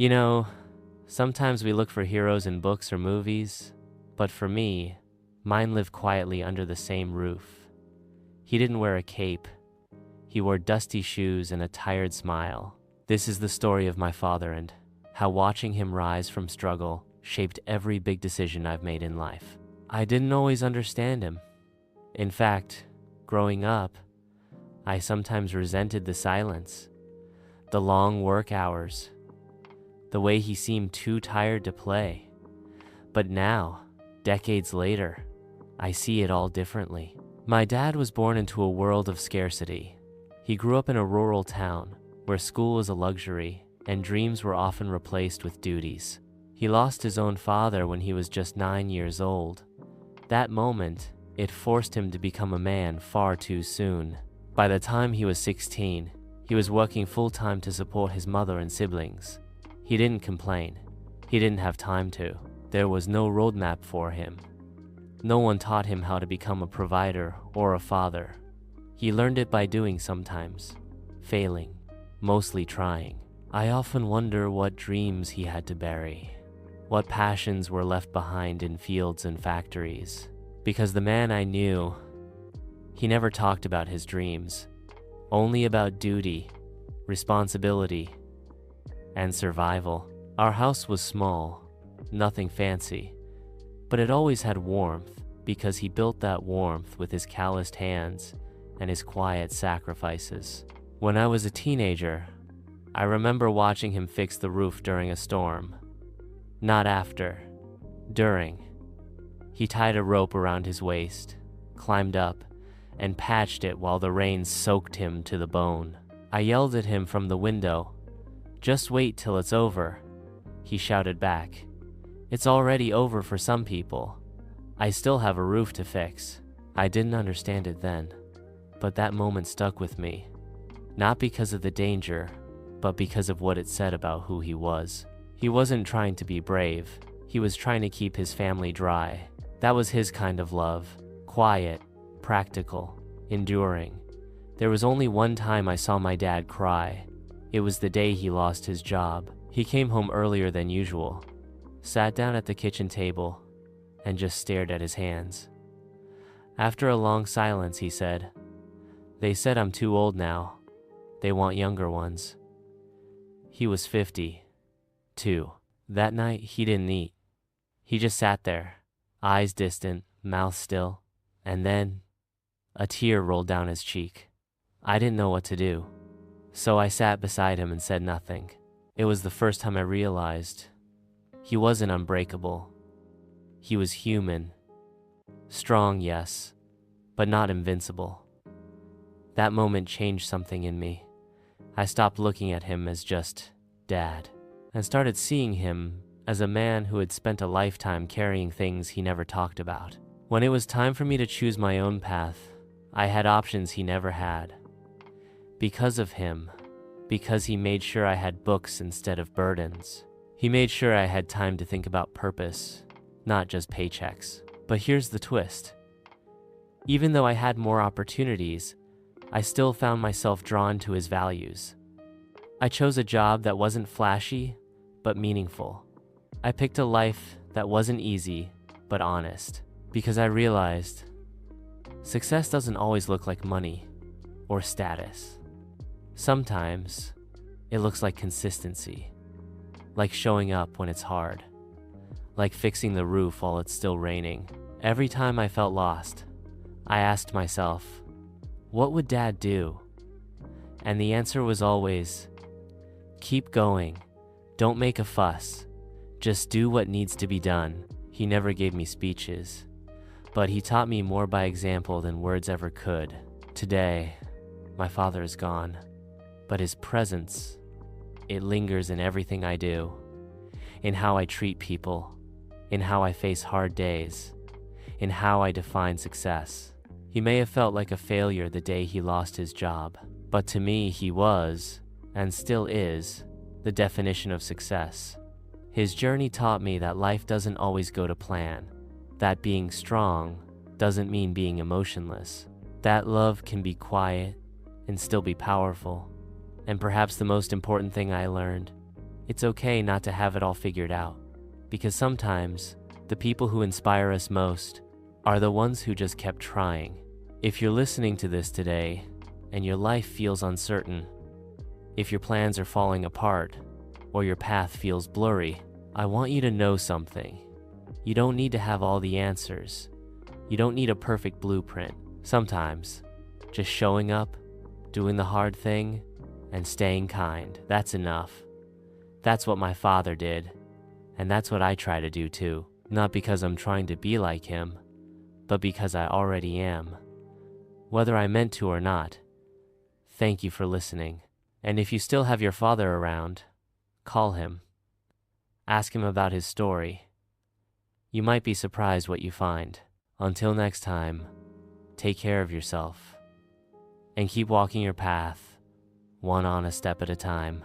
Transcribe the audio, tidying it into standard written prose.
You know, sometimes we look for heroes in books or movies, but for me, mine lived quietly under the same roof. He didn't wear a cape. He wore dusty shoes and a tired smile. This is the story of my father and how watching him rise from struggle shaped every big decision I've made in life. I didn't always understand him. In fact, growing up, I sometimes resented the silence, the long work hours, the way he seemed too tired to play. But now, decades later, I see it all differently. My dad was born into a world of scarcity. He grew up in a rural town where school was a luxury and dreams were often replaced with duties. He lost his own father when he was just 9 years old. That moment, it forced him to become a man far too soon. By the time he was 16, he was working full-time to support his mother and siblings. He didn't complain. He didn't have time to. There was no roadmap for him. No one taught him how to become a provider or a father. He learned it by doing sometimes, failing, mostly trying. I often wonder what dreams he had to bury, what passions were left behind in fields and factories. Because the man I knew, he never talked about his dreams, only about duty, responsibility, and survival. Our house was small, nothing fancy, but it always had warmth because he built that warmth with his calloused hands and his quiet sacrifices. When I was a teenager, I remember watching him fix the roof during a storm. Not after, during. He tied a rope around his waist, climbed up, and patched it while the rain soaked him to the bone. I yelled at him from the window, "Just wait till it's over." He shouted back, "It's already over for some people. I still have a roof to fix." I didn't understand it then, but that moment stuck with me. Not because of the danger, but because of what it said about who he was. He wasn't trying to be brave. He was trying to keep his family dry. That was his kind of love. Quiet, practical, enduring. There was only one time I saw my dad cry. It was the day he lost his job. He came home earlier than usual, sat down at the kitchen table, and just stared at his hands. After a long silence, he said, "They said I'm too old now. They want younger ones." He was 50, too. That night, he didn't eat. He just sat there, eyes distant, mouth still, and then a tear rolled down his cheek. I didn't know what to do, so I sat beside him and said nothing. It was the first time I realized he wasn't unbreakable. He was human. Strong, yes, but not invincible. That moment changed something in me. I stopped looking at him as just Dad, and started seeing him as a man who had spent a lifetime carrying things he never talked about. When it was time for me to choose my own path, I had options he never had. Because of him, because he made sure I had books instead of burdens. He made sure I had time to think about purpose, not just paychecks. But here's the twist. Even though I had more opportunities, I still found myself drawn to his values. I chose a job that wasn't flashy, but meaningful. I picked a life that wasn't easy, but honest, because I realized success doesn't always look like money or status. Sometimes it looks like consistency, like showing up when it's hard, like fixing the roof while it's still raining. Every time I felt lost, I asked myself, what would Dad do? And the answer was always, keep going, don't make a fuss, just do what needs to be done. He never gave me speeches, but he taught me more by example than words ever could. Today, my father is gone, but his presence, it lingers in everything I do, in how I treat people, in how I face hard days, in how I define success. He may have felt like a failure the day he lost his job, but to me he was, and still is, the definition of success. His journey taught me that life doesn't always go to plan, that being strong doesn't mean being emotionless, that love can be quiet and still be powerful. And perhaps the most important thing I learned, It's okay not to have it all figured out, because sometimes the people who inspire us most are the ones who just kept trying. If you're listening to this today and your life feels uncertain, if your plans are falling apart or your path feels blurry, I want you to know something. You don't need to have all the answers. You don't need a perfect blueprint. Sometimes, just showing up, doing the hard thing, and staying kind, that's enough. That's what my father did, and that's what I try to do too. Not because I'm trying to be like him, but because I already am. Whether I meant to or not, thank you for listening. And if you still have your father around, call him. Ask him about his story. You might be surprised what you find. Until next time, take care of yourself and keep walking your path, one honest step at a time.